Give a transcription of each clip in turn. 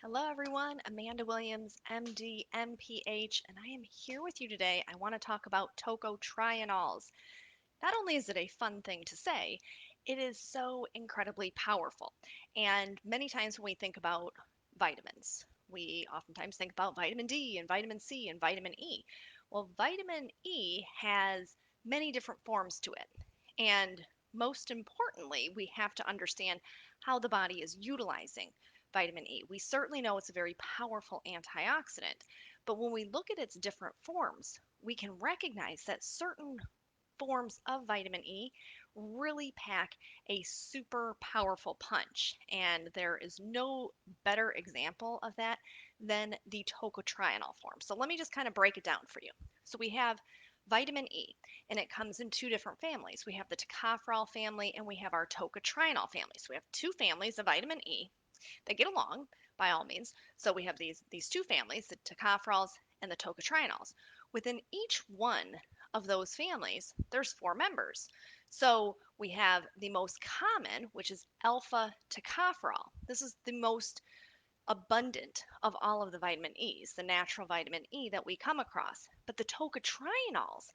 Hello, everyone. Amanda Williams, MD, MPH, and I am here with you today. I want to talk about tocotrienols. Not only is it a fun thing to say, it is so incredibly powerful. And many times when we think about vitamins, we oftentimes think about vitamin D and vitamin C and vitamin E. Well, vitamin E has many different forms to it. And most importantly, we have to understand how the body is utilizing vitamin E. We certainly know it's a very powerful antioxidant, but when we look at its different forms, we can recognize that certain forms of vitamin E really pack a super powerful punch. And there is no better example of that than the tocotrienol form. So let me just kind of break it down for you. So we have vitamin E, and it comes in two different families. We have the tocopherol family and we have our tocotrienol family. So we have two families of vitamin E. They get along by all means. So we have these two families, the tocopherols and the tocotrienols. Within each one of those families, there's four members. So we have the most common, which is alpha tocopherol. This is the most abundant of all of the vitamin E's, the natural vitamin E that we come across. But the tocotrienols,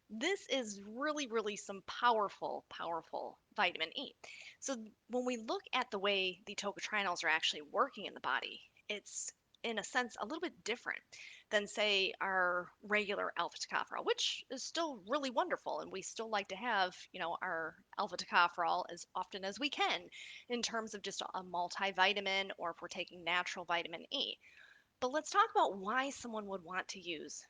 this is really some powerful vitamin E. So when we look at the way the tocotrienols are actually working in the body, it's in a sense a little bit different than say our regular alpha tocopherol, which is still really wonderful, and we still like to have our alpha tocopherol as often as we can in terms of just a multivitamin or if we're taking natural vitamin E. But let's talk about why someone would want to use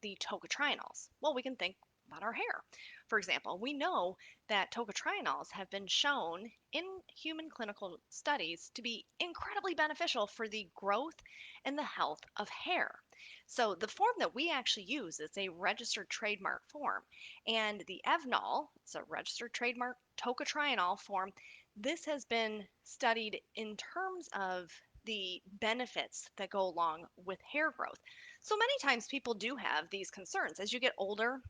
the tocotrienols? Well, we can think about our hair. For example, we know that tocotrienols have been shown in human clinical studies to be incredibly beneficial for the growth and the health of hair. So, the form that we actually use is a registered trademark form, and the Evnol, it's a registered trademark tocotrienol form. This has been studied in terms of the benefits that go along with hair growth. So many times people do have these concerns. As you get older,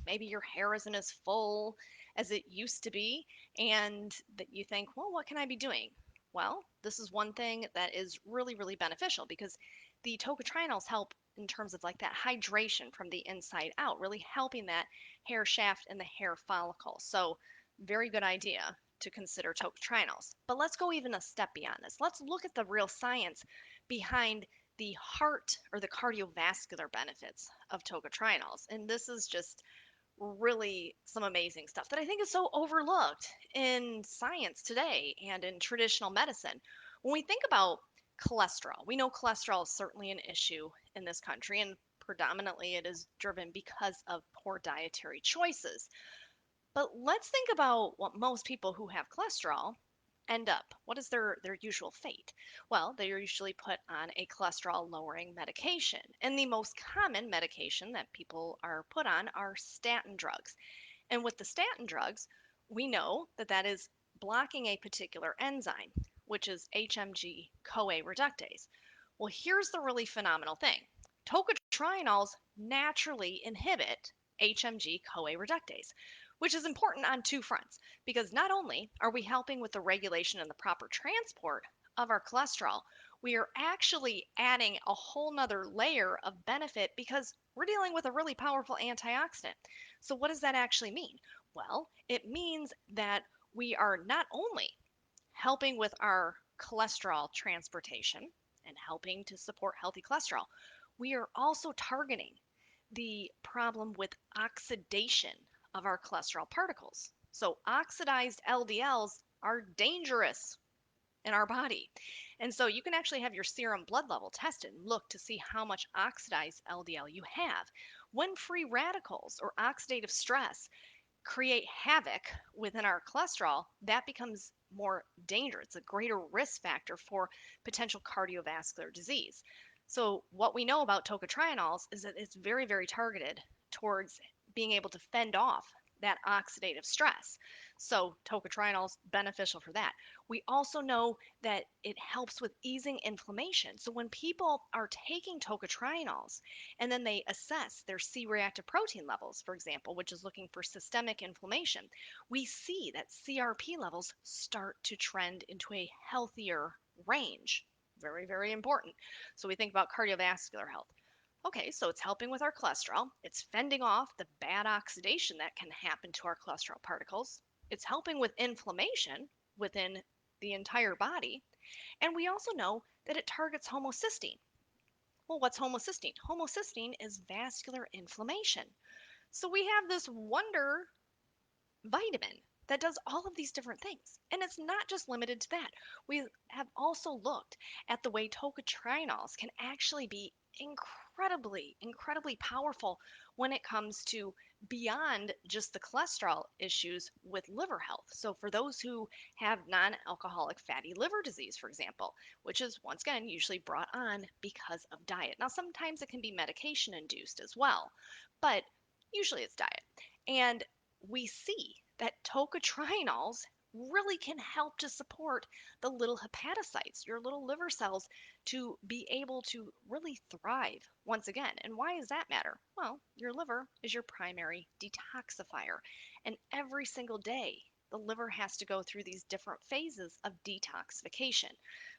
maybe your hair isn't as full as it used to be, and that you think, well, what can I be doing? Well, this is one thing that is really beneficial because the tocotrienols help in terms of like that hydration from the inside out, really helping that hair shaft and the hair follicle. So, very good idea to consider tocotrienols. But let's go even a step beyond this. Let's look at the real science behind the heart or the cardiovascular benefits of tocotrienols. And this is just really some amazing stuff that I think is so overlooked in science today and in traditional medicine. When we think about cholesterol, we know cholesterol is certainly an issue in this country, and predominantly it is driven because of poor dietary choices. But let's think about what most people who have cholesterol end up. What is their usual fate? Well, they are usually put on a cholesterol lowering medication. And the most common medication that people are put on are statin drugs. And with the statin drugs, we know that that is blocking a particular enzyme, which is HMG CoA reductase. Well, here's the really phenomenal thing. Tocotrienols naturally inhibit HMG CoA reductase, which is important on two fronts because not only are we helping with the regulation and the proper transport of our cholesterol, we are actually adding a whole nother layer of benefit because we're dealing with a really powerful antioxidant. So, what does that actually mean? Well, it means that we are not only helping with our cholesterol transportation and helping to support healthy cholesterol, we are also targeting the problem with oxidation of our cholesterol particles. So, oxidized LDLs are dangerous in our body. And so, you can actually have your serum blood level tested and look to see how much oxidized LDL you have. When free radicals or oxidative stress create havoc within our cholesterol, that becomes more dangerous. It's a greater risk factor for potential cardiovascular disease. So, what we know about tocotrienols is that it's very targeted towards being able to fend off that oxidative stress. So, tocotrienols beneficial for that. We also know that it helps with easing inflammation. So, when people are taking tocotrienols and then they assess their C reactive protein levels, for example, which is looking for systemic inflammation, we see that CRP levels start to trend into a healthier range. Very, very important. So we think about cardiovascular health. Okay, so it's helping with our cholesterol. It's fending off the bad oxidation that can happen to our cholesterol particles. It's helping with inflammation within the entire body. And we also know that it targets homocysteine. Well, what's homocysteine? Homocysteine is vascular inflammation. So we have this wonder vitamin that does all of these different things. And it's not just limited to that. We have also looked at the way tocotrienols can actually be incredibly powerful when it comes to beyond just the cholesterol issues with liver health. So, for those who have non alcoholic fatty liver disease, for example, which is once again usually brought on because of diet. Now, sometimes it can be medication induced as well, but usually it's diet. And we see that tocotrienols really can help to support the little hepatocytes, your little liver cells, to be able to really thrive once again. And why does that matter? Well, your liver is your primary detoxifier. And every single day, the liver has to go through these different phases of detoxification.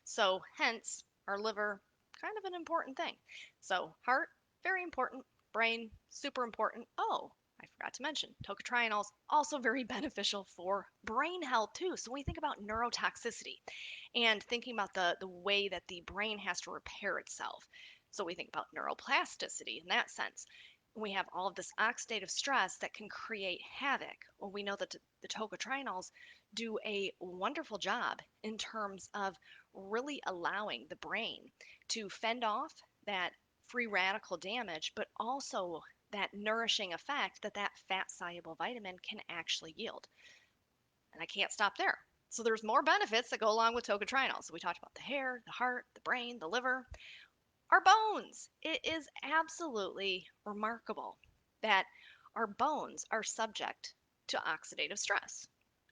So, hence, our liver, kind of an important thing. So, heart, very important. Brain, super important. Oh, I forgot to mention, tocotrienols also very beneficial for brain health too. So when we think about neurotoxicity and thinking about the way that the brain has to repair itself. So we think about neuroplasticity in that sense. We have all of this oxidative stress that can create havoc. Well, we know that the tocotrienols do a wonderful job in terms of really allowing the brain to fend off that free radical damage, but also that nourishing effect that that fat soluble vitamin can actually yield. And I can't stop there. So there's more benefits that go along with tocotrienols. So we talked about the hair, the heart, the brain, the liver, our bones. It is absolutely remarkable that our bones are subject to oxidative stress.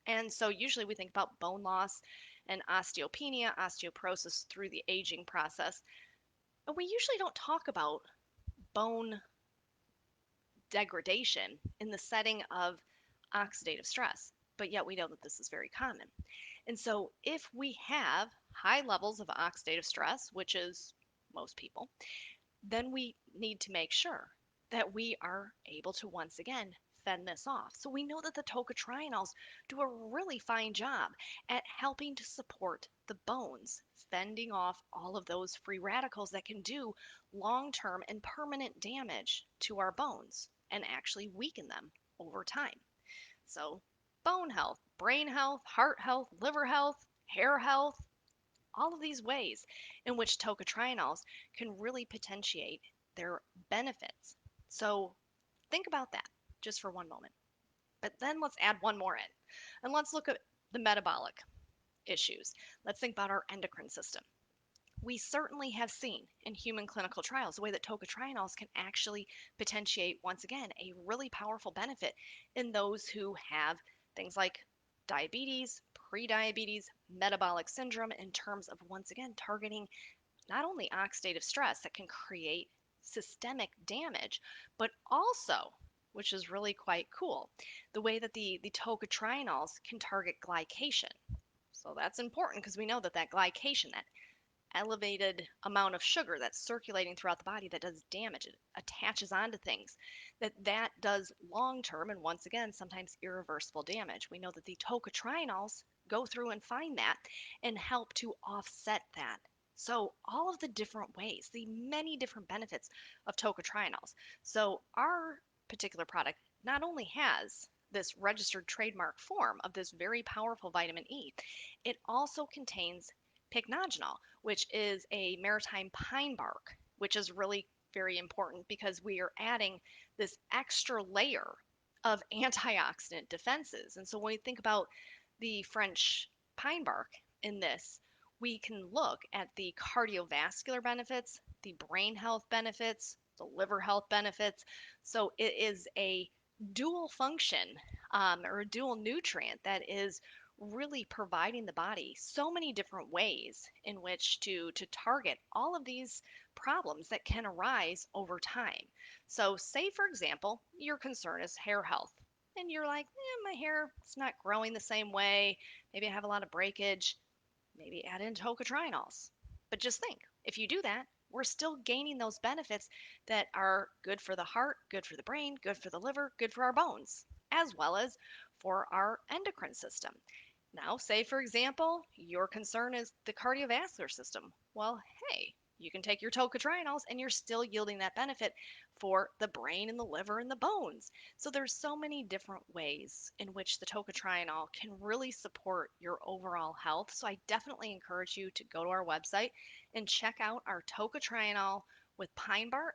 And so usually we think about bone loss and osteopenia, osteoporosis through the aging process. And we usually don't talk about bone degradation in the setting of oxidative stress, but yet we know that this is very common. And so, if we have high levels of oxidative stress, which is most people, then we need to make sure that we are able to once again fend this off. So, we know that the tocotrienols do a really fine job at helping to support the bones, fending off all of those free radicals that can do long term and permanent damage to our bones and actually weaken them over time. So, bone health, brain health, heart health, liver health, hair health, all of these ways in which tocotrienols can really potentiate their benefits. So, think about that just for one moment. But then let's add one more in. And let's look at the metabolic issues. Let's think about our endocrine system. We certainly have seen in human clinical trials the way that tocotrienols can actually potentiate, once again, a really powerful benefit in those who have things like diabetes, prediabetes, metabolic syndrome, in terms of, once again, targeting not only oxidative stress that can create systemic damage, but also, which is really quite cool, the way that the tocotrienols can target glycation. So that's important because we know that that glycation, that elevated amount of sugar that's circulating throughout the body that does damage, it attaches onto things, that does long term and once again sometimes irreversible damage. We know that the tocotrienols go through and find that and help to offset that. So all of the different ways, the many different benefits of tocotrienols. So our particular product not only has this registered trademark form of this very powerful vitamin E, it also contains pycnogenol, which is a maritime pine bark, which is really very important because we are adding this extra layer of antioxidant defenses. And so when we think about the French pine bark in this, we can look at the cardiovascular benefits, the brain health benefits, the liver health benefits. So it is a dual function or a dual nutrient that is really providing the body so many different ways in which to target all of these problems that can arise over time. So say for example, your concern is hair health and you're like, my hair is not growing the same way. Maybe I have a lot of breakage. Maybe add in tocotrienols. But just think, if you do that, we're still gaining those benefits that are good for the heart, good for the brain, good for the liver, good for our bones, as well as for our endocrine system. Now, say for example, your concern is the cardiovascular system. Well, hey, you can take your tocotrienols and you're still yielding that benefit for the brain and the liver and the bones. So there's so many different ways in which the tocotrienol can really support your overall health. So I definitely encourage you to go to our website and check out our tocotrienol with pine bark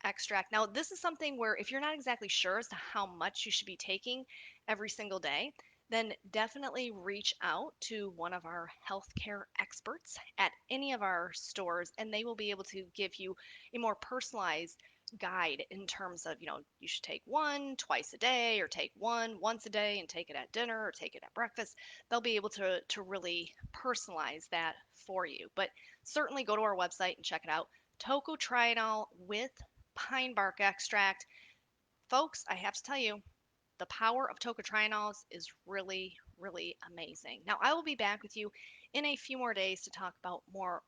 extract. Now, this is something where if you're not exactly sure as to how much you should be taking every single day, then definitely reach out to one of our healthcare experts at any of our stores, and they will be able to give you a more personalized guide in terms of, you should take one twice a day, or take one once a day and take it at dinner or take it at breakfast. They'll be able to really personalize that for you. But certainly go to our website and check it out. Tocotrienol with pine bark extract. Folks, I have to tell you, the power of tocotrienols is really, really amazing. Now, I will be back with you in a few more days to talk about more